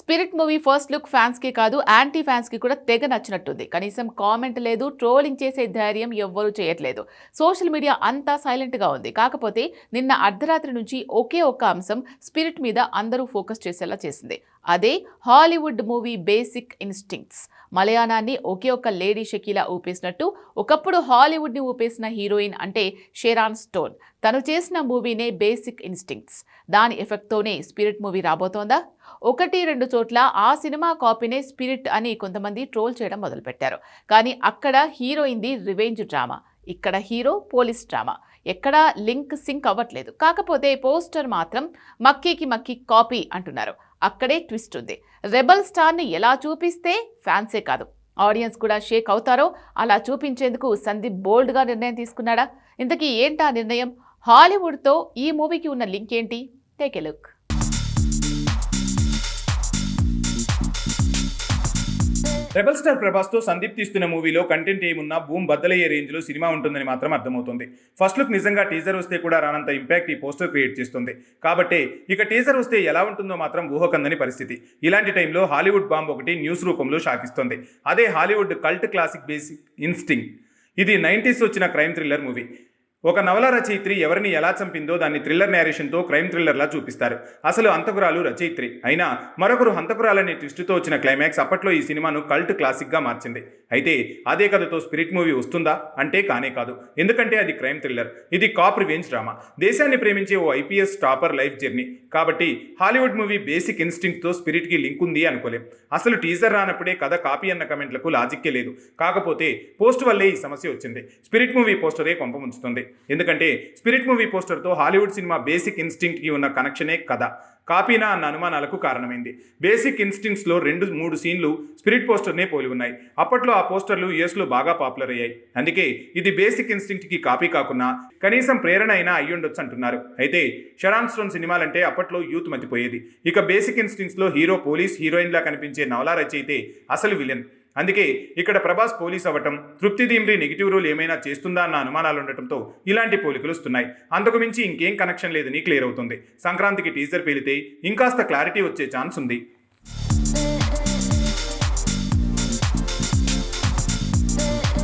Spirit movie first look fans కి కాదు anti fans కి కూడా తెగ నచ్చినట్టుంది. కనీసం కామెంట్ లేదు, ట్రోలింగ్ చేసే ధైర్యం ఎవ్వరూ చేయట్లేదు. సోషల్ మీడియా అంతా సైలెంట్ గా ఉంది. కాకపోతే నిన్న అర్ధరాత్రి నుంచి ఒకే ఒక్క అంశం స్పిరిట్ మీద అందరూ ఫోకస్ చేసేలా చేసింది. అదే హాలీవుడ్ మూవీ బేసిక్ ఇన్స్టింక్ట్స్. మలయాళాన్ని ఒకే ఒక్క లేడీ షకీలా ఊపేసినట్టు ఒకప్పుడు హాలీవుడ్ని ఊపేసిన హీరోయిన్ అంటే షెరాన్ స్టోన్. తను చేసిన మూవీనే బేసిక్ ఇన్స్టింక్ట్స్. దాని ఎఫెక్ట్తోనే స్పిరిట్ మూవీ రాబోతోందా? 1-2 చోట్ల ఆ సినిమా కాపీనే స్పిరిట్ అని కొంతమంది ట్రోల్ చేయడం మొదలుపెట్టారు. కానీ అక్కడ హీరోయిన్ది రివెంజ్ డ్రామా, ఇక్కడ హీరో పోలీస్ డ్రామా. ఎక్కడా లింక్ సింక్ అవ్వట్లేదు. కాకపోతే పోస్టర్ మాత్రం మక్కీ కాపీ అంటున్నారు. అక్కడే ట్విస్ట్ ఉంది. రెబల్ స్టార్ని ఎలా చూపిస్తే ఫ్యాన్సే కాదు ఆడియన్స్ కూడా షేక్ అవుతారో అలా చూపించేందుకు సందీప్ బోల్డ్గా నిర్ణయం తీసుకున్నాడా? ఇంతకీ ఏంటా నిర్ణయం? హాలీవుడ్తో ఈ మూవీకి ఉన్న లింక్ ఏంటి? Take a look. Rebel star Prabhas తో సందీప్ తీస్తున్న మూవీలో కంటెంట్ ఏమున్నా బూమ్ బద్దలయ్యే రేంజ్ లో సినిమా ఉంటుందని మాత్రం అర్థమవుతుంది. ఫస్ట్ లుక్ నిజంగా టీజర్ వస్తే కూడా రానంత ఇంపాక్ట్ ఈ పోస్టర్ క్రియేట్ చేస్తుంది. కాబట్టి ఇక టీజర్ వస్తే ఎలా ఉంటుందో మాత్రం ఊహకందని పరిస్థితి. ఇలాంటి టైంలో హాలీవుడ్ బాంబ్ ఒకటి న్యూస్ రూపంలో షాకిస్తుంది. అదే Hollywood cult classic basic instinct. ఇది 90s వచ్చిన క్రైమ్ థ్రిల్లర్ మూవీ. ఒక నవల రచయిత్రి ఎవరిని ఎలా చంపిందో దాన్ని థ్రిల్లర్ నేరేషన్తో క్రైమ్ థ్రిల్లర్లా చూపిస్తారు. అసలు హంతకురాలు రచయిత్రి అయినా మరొకరు హంతకురాలనే ట్విస్టుతో వచ్చిన క్లైమాక్స్ అప్పట్లో ఈ సినిమాను కల్ట్ క్లాసిక్గా మార్చింది. అయితే అదే కథతో స్పిరిట్ మూవీ వస్తుందా అంటే కానే కాదు. ఎందుకంటే అది క్రైమ్ థ్రిల్లర్, ఇది కాప్ రివెంజ్ డ్రామా, దేశాన్ని ప్రేమించే ఓ ఐపీఎస్ టాపర్ లైఫ్ జర్నీ. కాబట్టి హాలీవుడ్ మూవీ బేసిక్ ఇన్స్టింక్ట్తో స్పిరిట్కి లింక్ ఉంది అనుకోలేం. అసలు టీజర్ రానప్పుడే కథ కాపీ అన్న కమెంట్లకు లాజిక్కే లేదు. కాకపోతే పోస్ట్ వల్లే ఈ సమస్య వచ్చింది. స్పిరిట్ మూవీ పోస్టరే కొంప ముంచుతుంది. ఎందుకంటే స్పిరిట్ మూవీ పోస్టర్తో హాలీవుడ్ సినిమా బేసిక్ ఇన్స్టింక్ట్కి ఉన్న కనెక్షనే కథ కాపీనా అన్న అనుమానాలకు కారణమైంది. బేసిక్ ఇన్స్టింక్ట్స్లో 2-3 సీన్లు స్పిరిట్ పోస్టర్నే పోలి ఉన్నాయి. అప్పట్లో ఆ పోస్టర్లు యూఎస్లో బాగా పాపులర్ అయ్యాయి. అందుకే ఇది బేసిక్ ఇన్స్టింక్ట్కి కాపీ కాకున్నా కనీసం ప్రేరణ అయినా అయ్యుండొచ్చు అంటున్నారు. అయితే షెరాన్ స్టోన్ సినిమాలంటే అప్పట్లో యూత్ మతిపోయేది. ఇక బేసిక్ ఇన్స్టింక్ట్స్లో హీరో పోలీస్ హీరోయిన్లా కనిపించే నవలా రచయితే అసలు విలన్. అందుకే ఇక్కడ ప్రభాస్ పోలీస్ అవ్వటం, తృప్తి దీమ్రి నెగిటివ్ రోల్ ఏమైనా చేస్తుందా అన్న అనుమానాలు ఉండటంతో ఇలాంటి పోలికలు వస్తున్నాయి. అంతకు మించి ఇంకేం కనెక్షన్ లేదని క్లియర్ అవుతుంది. సంక్రాంతికి టీజర్ పేలితే ఇంకాస్త క్లారిటీ వచ్చే ఛాన్స్ ఉంది.